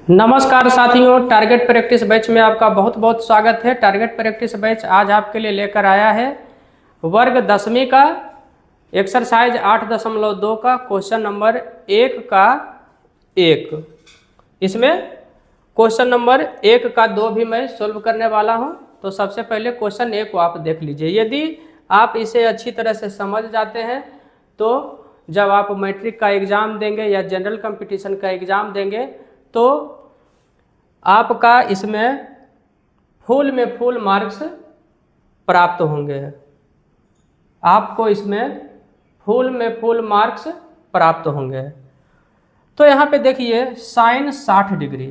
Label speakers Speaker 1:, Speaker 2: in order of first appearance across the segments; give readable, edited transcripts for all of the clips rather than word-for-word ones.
Speaker 1: नमस्कार साथियों, target practice batch में आपका बहुत बहुत स्वागत है। टारगेट प्रैक्टिस बैच आज आपके लिए लेकर आया है वर्ग 10वीं का एक्सरसाइज 8.2 का क्वेश्चन नंबर 1 का 1। इसमें क्वेश्चन नंबर 1 का 2 भी मैं सोल्व करने वाला हूं। तो सबसे पहले क्वेश्चन 1 को आप देख लीजिए। यदि आप इसे अच्छी तरह से समझ जाते हैं तो जब आप मैट्रिक का एग्ज़ाम देंगे या जनरल कंपटीशन का एग्ज़ाम देंगे तो आपका इसमें फुल में फुल मार्क्स प्राप्त होंगे। आपको इसमें फुल में फुल मार्क्स प्राप्त होंगे। तो यहाँ पे देखिए साइन 60 डिग्री।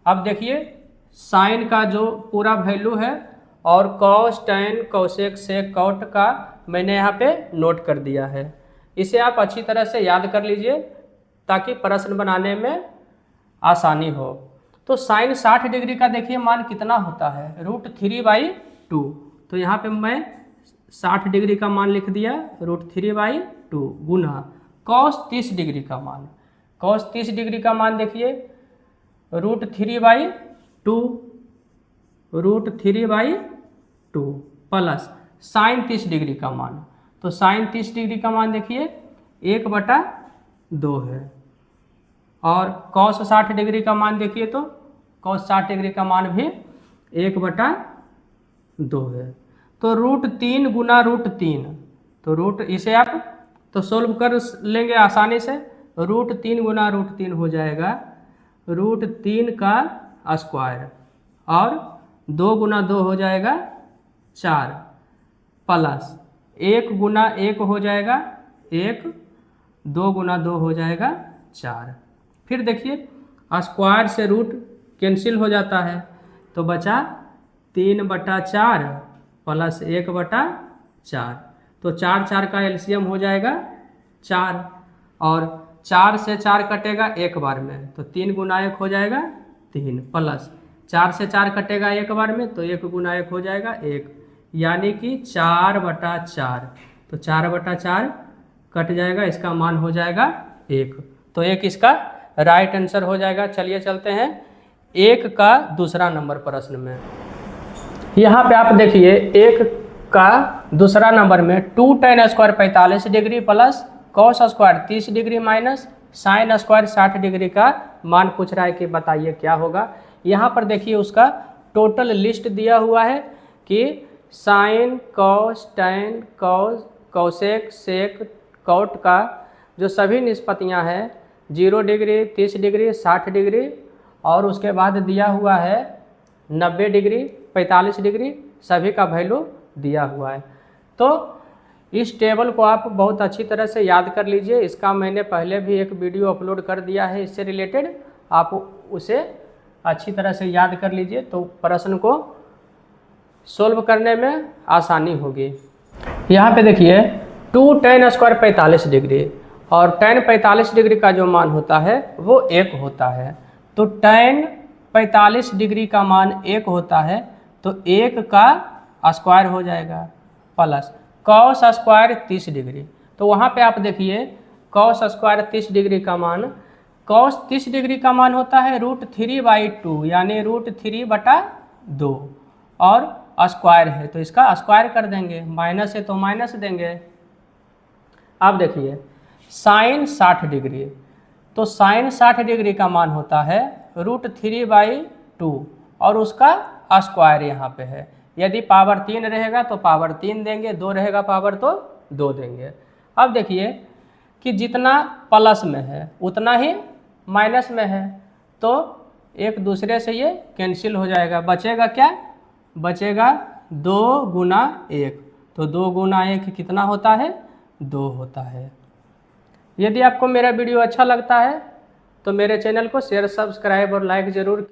Speaker 1: अब देखिए साइन का जो पूरा वैल्यू है और cos tan cosec sec cot का मैंने यहाँ पे नोट कर दिया है। इसे आप अच्छी तरह से याद कर लीजिए ताकि प्रश्न बनाने में आसानी हो। तो साइन 60 डिग्री का देखिए मान कितना होता है, √3/2। तो यहाँ पे मैं 60 डिग्री का मान लिख दिया, √3/2 गुना कॉस 30 डिग्री का मान। कॉस 30 डिग्री का मान देखिए √3/2 प्लस साइन 30 डिग्री का मान। तो साइन 30 डिग्री का मान देखिए 1/2 है। और कॉस 60 डिग्री का मान देखिए तो कॉस 60 डिग्री का मान भी 1/2 है। तो √3 गुना √3, तो रूट इसे आप तो सोल्व कर लेंगे आसानी से। √3 गुना √3 हो जाएगा √3 का स्क्वायर और 2 गुना 2 हो जाएगा 4 प्लस 1 गुना 1 हो जाएगा 1, 2 गुना 2 हो जाएगा 4। फिर देखिए स्क्वायर से रूट कैंसिल हो जाता है तो बचा 3/4 प्लस 1/4। तो 4 का एलसीएम हो जाएगा 4 और 4 से 4 कटेगा एक बार में तो 3 गुना 1 हो जाएगा 3 प्लस 4 से 4 कटेगा एक बार में तो 1 गुना 1 हो जाएगा 1, यानी कि 4/4। तो 4/4 कट जाएगा, इसका मान हो जाएगा 1। तो 1 इसका राइट आंसर हो जाएगा। चलिए चलते हैं 1 का दूसरा नंबर प्रश्न में। यहाँ पे आप देखिए 1 का दूसरा नंबर में 2 tan square 45 degree plus cos square 30 degree minus sine square 60 degree का मान पूछ रहा है कि बताइए क्या होगा। यहाँ पर देखिए उसका टोटल लिस्ट दिया हुआ है कि sine cos tan cos cosec sec cot का जो सभी निष्पत्तियाँ हैं 0 डिग्री 30 डिग्री 60 डिग्री और उसके बाद दिया हुआ है 90 डिग्री 45 डिग्री, सभी का वैल्यू दिया हुआ है। तो इस टेबल को आप बहुत अच्छी तरह से याद कर लीजिए। इसका मैंने पहले भी एक वीडियो अपलोड कर दिया है इससे रिलेटेड, आप उसे अच्छी तरह से याद कर लीजिए तो प्रश्न को सोल्व करने में आसानी होगी। यहाँ पे देखिए 2 tan स्क्वायर 45 डिग्री और tan 45 डिग्री का जो मान होता है वो 1 होता है। तो tan 45 डिग्री का मान 1 होता है तो 1 का स्क्वायर हो जाएगा प्लस कॉस स्क्वायर 30 डिग्री। तो वहाँ पे आप देखिए कॉस स्क्वायर 30 डिग्री का मान, कॉस 30 डिग्री का मान होता है √3/2 यानी √3/2 और स्क्वायर है तो इसका स्क्वायर कर देंगे, माइनस है तो माइनस देंगे। अब देखिए साइन 60 डिग्री, तो साइन 60 डिग्री का मान होता है √3/2 और उसका स्क्वायर यहाँ पे है। यदि पावर 3 रहेगा तो पावर 3 देंगे, 2 रहेगा पावर तो 2 देंगे। अब देखिए कि जितना प्लस में है उतना ही माइनस में है तो एक दूसरे से ये कैंसिल हो जाएगा। बचेगा क्या? बचेगा 2 गुना 1। तो 2 गुना 1 कितना होता है? 2 होता है। यदि आपको मेरा वीडियो अच्छा लगता है तो मेरे चैनल को शेयर सब्सक्राइब और लाइक ज़रूर